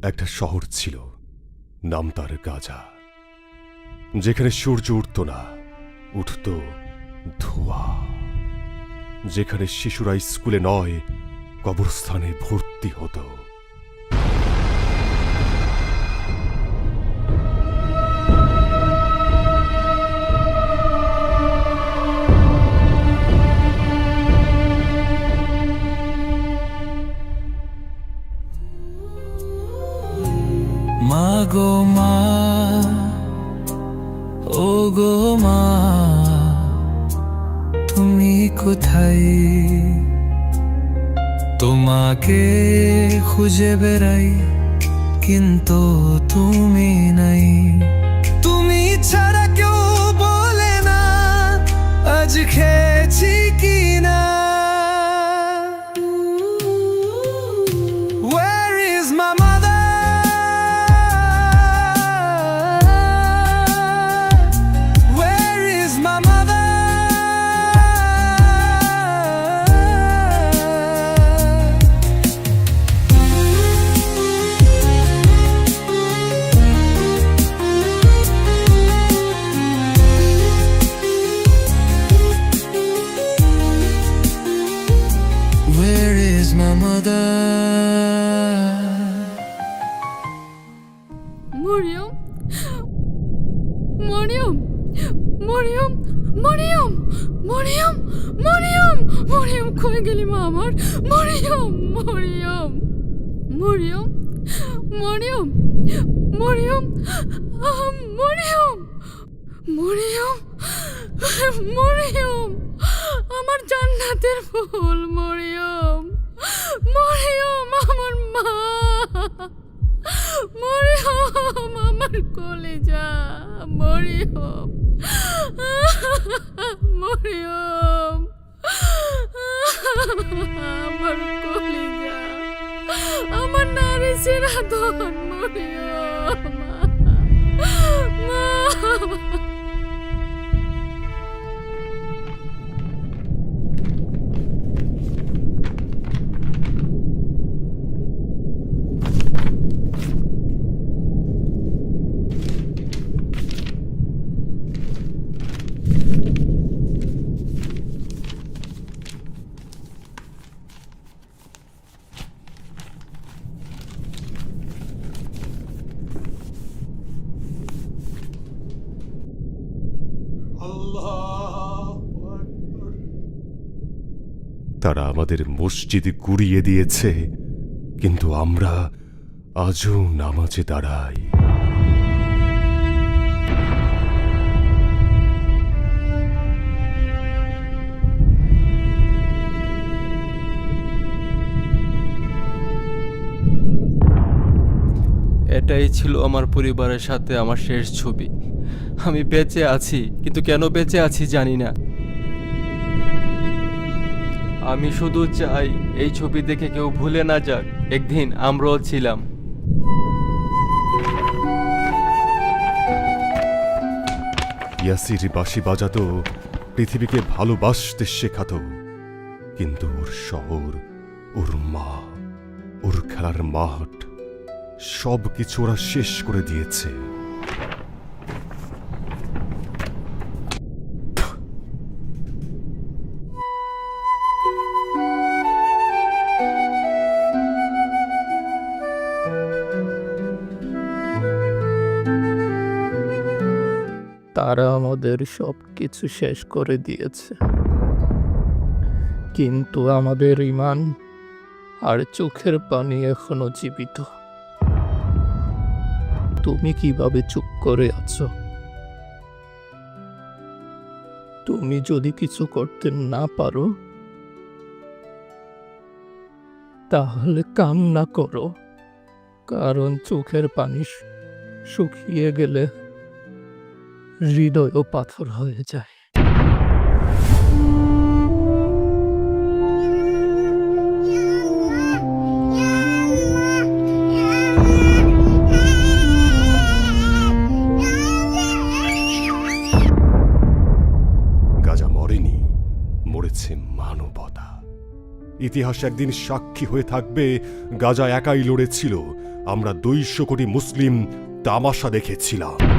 একটা শহর ছিল, নাম তার গাজা, যেখানে সূর্য উঠত না, উঠত ধোঁয়া, যেখানে শিশুরা স্কুলে নয় কবরস্থানে ভর্তি হতো। মা গো মা, ও গো মা, তুমি কোথায়? তোমাকে খুঁজে বেড়াই কিন্তু তুমি নাই। তুমি ছাড়া কেউ বলে না আজ খেয়েছি কি না। Where is my mother? Where is my mother? Where is my mother? Mariam, Mariam, Mariam, Mariam, Mariam, Mariam, Mariam, কই গেলি মা আমার? মরিয়ম, মরিয়ম, মরিয়ম, মরিয়ম, মরিয়ম, মরিয়ম, মরিয়ম, মরিয়ম, আমার জান্নাতের ফুল মরিয়ম, মরিয়ম, আমার মা, মরিয়ম, আমার কলেজা, মরিয়ম, মরিয়ম, আমার কলেজা, আমার নারী সিরাদন, মরিয়ম, মা। তারা আমাদের মসজিদ গুড়িয়ে দিয়েছে, কিন্তু আমরা আজও নামাজে দাঁড়াই। এটাই ছিল আমার পরিবারের সাথে আমার শেষ ছবি। আমি বেঁচে আছি, কিন্তু কেন বেঁচে আছি জানি না। আমি শুধু চাই এই ছবি দেখে কেউ ভুলে না যাক একদিন আমরাও ছিলাম। ইয়াসির বাঁশি বাজাতো, পৃথিবীকে ভালোবাসতে শেখাতো, কিন্তু ওর শহর, ওর মা, ওর খেলার মাঠ সব কিছু ওরা শেষ করে দিয়েছে। তারা আমাদের সব কিছু শেষ করে দিয়েছে, কিন্তু আমাদের ঈমান আর চোখের পানি এখনো জীবিত। তুমি কিভাবে চুপ করে আছো? তুমি যদি কিছু করতে না পারো তাহলে কান্না করো, কারণ চোখের পানি শুকিয়ে গেলে হৃদয়ও পাথর হয়ে যায়। গাজা মরেনি, মরেছে মানবতা। ইতিহাস একদিন সাক্ষী হয়ে থাকবে গাজা একাই লড়েছিল, আমরা 200 কোটি মুসলিম তামাশা দেখেছিলাম।